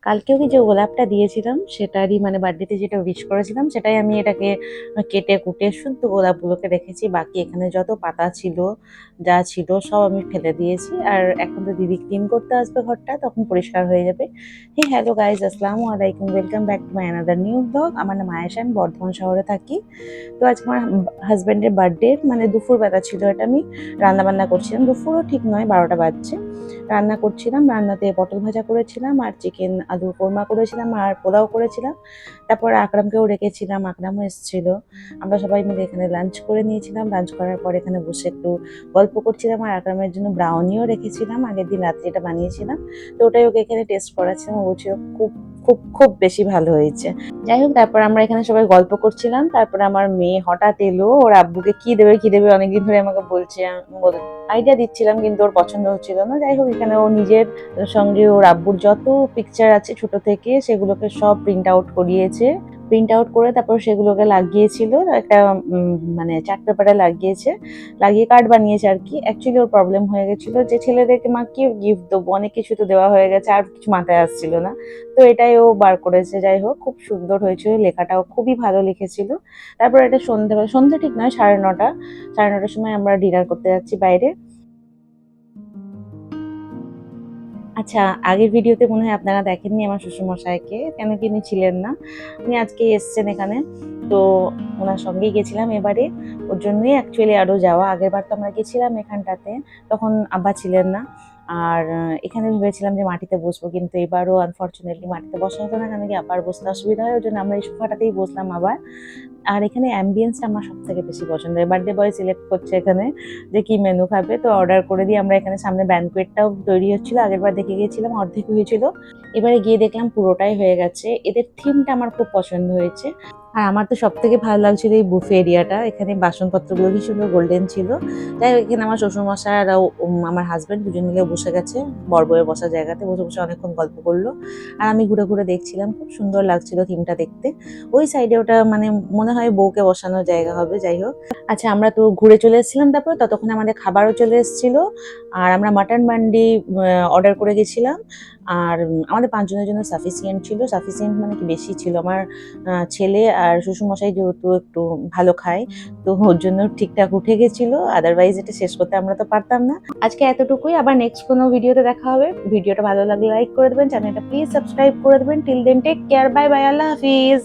কালকেও কি যে গোলাপটা দিয়েছিলাম সেটারই মানে বার্থডেতে যেটা উইশ করেছিলাম সেটাই আমি এটাকে কেটে কুটে শুদ্ধ গোলাপগুলোকে রেখেছি। বাকি এখানে যত পাতা ছিল যা ছিল সব আমি ফেলে দিয়েছি। আর এখন তো দিদি ক্লিন করতে আসবে ঘরটা, তখন পরিষ্কার হয়ে যাবে। হে হ্যালো গাইজ, আসসালামু আলাইকুম, welcome back to my another new blog. আমার নাম আয়েশা, আমি বর্ধমান শহরে থাকি। তো আজকে আমার হাজব্যান্ডের বার্থডে, মানে দুপুরবেলা ছিল এটা। আমি রান্না বান্না করছিলাম, দুপুরও ঠিক নয়, 12টা বাজছে। রান্না করছিলাম, রান্নাতে পটল ভাজা করেছিলাম আর চিকেন আলুর কোরমা করেছিলাম আর পোলাও করেছিলাম। তারপর আকরামকেও রেখেছিলাম, আকরামও এসেছিল। আমরা সবাই মিলে এখানে লাঞ্চ করে নিয়েছিলাম। লাঞ্চ করার পর এখানে বসে একটু গল্প করছিলাম। আর আকরামের জন্য ব্রাউনিও রেখেছিলাম, আগের দিন রাত্রে এটা বানিয়েছিলাম। তো ওটাই ওকে এখানে টেস্ট করাচ্ছিলাম, ও বলছিল খুব খুব খুব বেশি ভালো হয়েছে। যাই হোক, তারপর আমরা এখানে সবাই গল্প করছিলাম। তারপরে আমার মেয়ে হঠাৎ এলো, ওর আব্বুকে কি দেবে কি দেবে অনেকদিন ধরে আমাকে বলছে। আইডিয়া দিচ্ছিলাম কিন্তু ওর পছন্দ হচ্ছিল না। যাই হোক, এখানে ও নিজের সঙ্গে ওর আব্বুর যত পিকচার আছে ছোট থেকে সেগুলোকে সব প্রিন্ট আউট করিয়েছে। প্রিন্ট আউট করে তারপর সেগুলোকে লাগিয়েছিল একটা মানে চার্ট পেপারে লাগিয়েছে, লাগিয়ে কার্ড বানিয়েছে আর কি। অ্যাকচুয়ালি ওর প্রবলেম হয়ে গেছিল যে ছেলেদেরকে মা কি গিফট দেবো, অনেক কিছু তো দেওয়া হয়ে গেছে, আর কিছু মাথায় আসছিল না। তো এটাই ও বার করেছে। যাই হোক, খুব সুন্দর হয়েছিল, লেখাটাও খুবই ভালো লিখেছিল। তারপর এটা সন্ধ্যে ঠিক নয়, 9:30, 9:30টার সময় আমরা ডিনার করতে যাচ্ছি বাইরে। আচ্ছা, আগের ভিডিওতে মনে হয় আপনারা দেখেননি আমার শ্বশুরমশাইকে, কেন কি উনি ছিলেন না। উনি আজকে এসছেন এখানে, তো ওনার সঙ্গেই গেছিলাম এবারে। ওর জন্যই অ্যাকচুয়ালি আরও যাওয়া। আগের বার তো আমরা গেছিলাম এখানটাতে, তখন আব্বা ছিলেন না। আর এখানে ভেবেছিলাম যে মাটিতে বসবো, কিন্তু এবারও আনফর্চুনেটলি মাটিতে বসা হতো না, কেন কি আবার বসতে অসুবিধা হয়। ওই জন্য আমরা এই সোফাটাতেই বসলাম আবার। আর এখানে অ্যাম্বিয়েন্সটা আমার সব থেকে বেশি পছন্দের। বার্থডে বয় সিলেক্ট করছে এখানে যে কি মেনু খাবে, তো অর্ডার করে দিয়ে আমরা এখানে সামনে ব্যানকুয়েটটাও তৈরি হচ্ছিল। আগেরবার দেখে গিয়েছিলাম অর্ধেক হয়েছিল, এবারে গিয়ে দেখলাম পুরোটাই হয়ে গেছে। এদের থিমটা আমার খুব পছন্দ হয়েছে। আর আমার তো সব থেকে ভালো লাগছিল এই বুফে এরিয়াটা। এখানে বাসনপত্রগুলো কি সুন্দর গোল্ডেন ছিল। যাই হোক, এখানে আমার শ্বশুরমশাই আর আমার হাজব্যান্ড দুজন মিলে বসে গেছে বর বউয়ের বসার জায়গাতে, বসে বসে অনেকক্ষণ গল্প করলো। আর আমি ঘুরে ঘুরে দেখছিলাম, খুব সুন্দর লাগছিল থিমটা দেখতে। ওই সাইডে ওটা মানে মনে হয় বউকে বসানোর জায়গা হবে। যাই হোক, আচ্ছা আমরা তো ঘুরে চলে এসেছিলাম। তারপর ততক্ষণ আমাদের খাবারও চলে এসেছিল। আর আমরা মাটন মান্ডি অর্ডার করে গেছিলাম। আর আমাদের 5 জনের জন্য সাফিসিয়েন্ট ছিল। সাফিসিয়েন্ট মানে কি বেশি ছিল। আমার ছেলে আর শ্বশুরমশাই যেহেতু একটু ভালো খায়, তো ওর জন্য ঠিকঠাক উঠে গেছিল। আদারওয়াইজ এটা শেষ করতে আমরা তো পারতাম না। আজকে এতটুকুই, আবার নেক্সট কোনো ভিডিওতে দেখা হবে। ভিডিওটা ভালো লাগলে লাইক করে দেবেন, চ্যানেলটা প্লিজ সাবস্ক্রাইব করে দেবেন। Till then take care, bye bye, আল্লাহ হাফিজ।